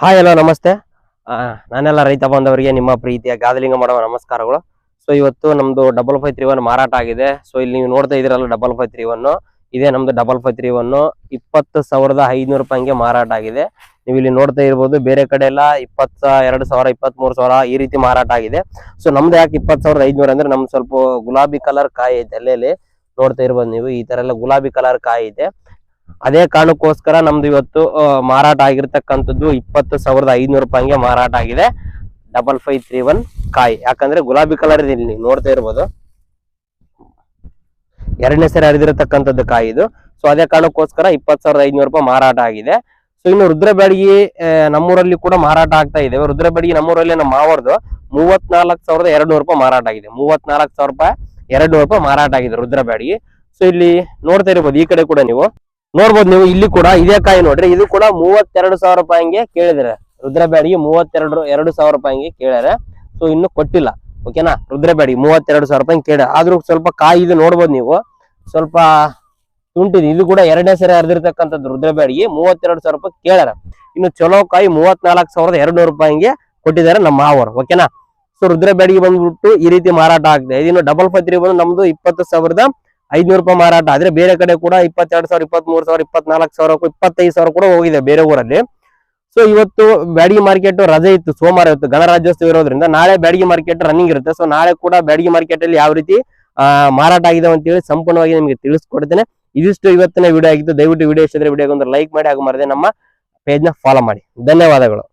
Hi hello ನಮಸ್ತೆ. ನಾನೆಲ್ಲ ರೈತ ಬಾಂಧವರಿಗೆ ನಿಮ್ಮ ಪ್ರೀತಿಯ ಗಾದಲಿಂಗ ಮಾಡುವ ನಮಸ್ಕಾರಗಳು. ಸೊ ಇವತ್ತು ನಮ್ದು 5531 ಮಾರಾಟ ಆಗಿದೆ. ಸೊ ಇಲ್ಲಿ ನೀವು ನೋಡ್ತಾ ಇದ್ದೀರಲ್ಲ 5531 ಇದೇ ನಮ್ದು 5531 20,500 ರೂಪಾಯಿಗೆ ಮಾರಾಟ ಆಗಿದೆ. ನೀವು ಇಲ್ಲಿ ನೋಡ್ತಾ ಇರ್ಬೋದು, ಬೇರೆ ಕಡೆ ಎಲ್ಲ 22,000 23,000 ಈ ರೀತಿ ಮಾರಾಟ ಆಗಿದೆ. ಸೊ ನಮ್ದು ಯಾಕೆ 20,500 ಅಂದ್ರೆ ನಮ್ದು ಸ್ವಲ್ಪ ಗುಲಾಬಿ ಕಲರ್ ಕಾಯಿ ಐತೆ. ಅಲ್ಲೆಲ್ಲಿ ನೋಡ್ತಾ ಇರ್ಬೋದು ನೀವು, ಈ ತರ ಎಲ್ಲ ಗುಲಾಬಿ ಕಲರ್ ಕಾಯಿ ಇದೆ. ಅದೇ ಕಾರಣಕ್ಕೋಸ್ಕರ ನಮ್ದು ಇವತ್ತು ಮಾರಾಟ ಆಗಿರ್ತಕ್ಕಂಥದ್ದು 20,500 ರೂಪಾಯಿಗೆ ಮಾರಾಟ ಆಗಿದೆ 5531 ಕಾಯಿ. ಯಾಕಂದ್ರೆ ಗುಲಾಬಿ ಕಲರ್ ಇದೆ, ನೀವು ನೋಡ್ತಾ ಇರ್ಬೋದು, ಎರಡನೇ ಸರಿ ಹರಿದಿರತಕ್ಕಂಥದ್ದು ಕಾಯಿ ಇದು. ಸೊ ಅದೇ ಕಾರಣಕ್ಕೋಸ್ಕರ 20,500 ರೂಪಾಯಿ ಮಾರಾಟ ಆಗಿದೆ. ಸೊ ಇನ್ನು ರುದ್ರಬ್ಯಾಡಗಿ ನಮ್ಮೂರಲ್ಲಿ ಕೂಡ ಮಾರಾಟ ಆಗ್ತಾ ಇದೆ. ರುದ್ರಬ್ಯಾಡಗಿ ನಮ್ಮೂರಲ್ಲಿ ನಮ್ಮ ಮಾವರ್ದು 34,200 ರೂಪಾಯಿ ಮಾರಾಟ ಆಗಿದೆ. 34,200 ರೂಪಾಯಿ ಮಾರಾಟ ಆಗಿದೆ ರುದ್ರಬ್ಯಾಡಗಿ. ಸೊ ಇಲ್ಲಿ ನೋಡ್ತಾ ಇರ್ಬೋದು, ಈ ಕಡೆ ಕೂಡ ನೀವು ನೋಡ್ಬೋದು, ನೀವು ಇಲ್ಲಿ ಕೂಡ ಇದೇ ಕಾಯಿ ನೋಡ್ರಿ, ಇದು ಕೂಡ 32,000 ರೂಪಾಯಿಗೆ ಕೇಳಿದ್ರೆ ರುದ್ರಬ್ಯಾಡಗಿ 2,000 ರೂಪಾಯಿಗೆ ಕೇಳ್ಯಾರೆ. ಸೊ ಇನ್ನು ಕೊಟ್ಟಿಲ್ಲ, ಓಕೆನಾ. ರುದ್ರಬ್ಯಾಡಗಿ 32,000 ರೂಪಾಯಿ ಕೇಳ, ಆದ್ರೂ ಸ್ವಲ್ಪ ಕಾಯಿ ಇದು ನೋಡ್ಬೋದು ನೀವು, ಸ್ವಲ್ಪ ತುಂಟಿದೆ. ಇದು ಕೂಡ ಎರಡನೇ ಸರಿ ಹರಿದಿರ್ತಕ್ಕಂಥದ್ದು ರುದ್ರಬ್ಯಾಡಗಿ 32,000 ರೂಪಾಯಿ ಕೇಳ್ಯಾರ. ಇನ್ನು ಚಲೋ ಕಾಯಿ 34,200 ರೂಪಾಯಿಗೆ ಕೊಟ್ಟಿದ್ದಾರೆ ನಮ್ಮ ಮಾವರು, ಓಕೆನಾ. ಸೊ ರುದ್ರಬ್ಯಾಡಗಿ ಬಂದ್ಬಿಟ್ಟು ಈ ರೀತಿ ಮಾರಾಟ ಆಗ್ತದೆ. ಇನ್ನು 5531 ಬಂದು ನಮ್ದು 20,500 ರೂಪಾಯಿ ಮಾರಾಟ ಆದ್ರೆ, ಬೇರೆ ಕಡೆ ಕೂಡ 22,000 23,000 24,000 25,000 ಕೂಡ ಹೋಗಿದೆ ಬೇರೆ ಊರಲ್ಲಿ. ಸೊ ಇವತ್ತು ಬ್ಯಾಡಗಿ ಮಾರ್ಕೆಟ್ ರಜೆ ಇತ್ತು, ಸೋಮವಾರ ಇತ್ತು, ಗಣರಾಜ್ಯೋತ್ಸವ ಇರೋದ್ರಿಂದ ನಾಳೆ ಬ್ಯಾಡಗಿ ಮಾರ್ಕೆಟ್ ರನ್ನಿಂಗ್ ಇರುತ್ತೆ. ಸೊ ನಾಳೆ ಕೂಡ ಬ್ಯಾಡಗಿ ಮಾರ್ಕೆಟ್ ಅಲ್ಲಿ ಯಾವ ರೀತಿ ಮಾರಾಟ ಆಗಿದೆ ಅಂತ ಹೇಳಿ ಸಂಪೂರ್ಣವಾಗಿ ನಿಮಗೆ ತಿಳಿಸ್ಕೊಡ್ತೇನೆ. ಇದಿಷ್ಟು ಇವತ್ತಿನ ವಿಡಿಯೋ ಆಗಿತ್ತು. ದಯವಿಟ್ಟು ವಿಡಿಯೋ ಇಷ್ಟ ಇದ್ರೆ ವಿಡಿಯೋಗೆ ಒಂದು ಲೈಕ್ ಮಾಡಿ, ಹಾಗೂ ಮರದೆ ನಮ್ಮ ಪೇಜ್ ನ ಫಾಲೋ ಮಾಡಿ. ಧನ್ಯವಾದಗಳು.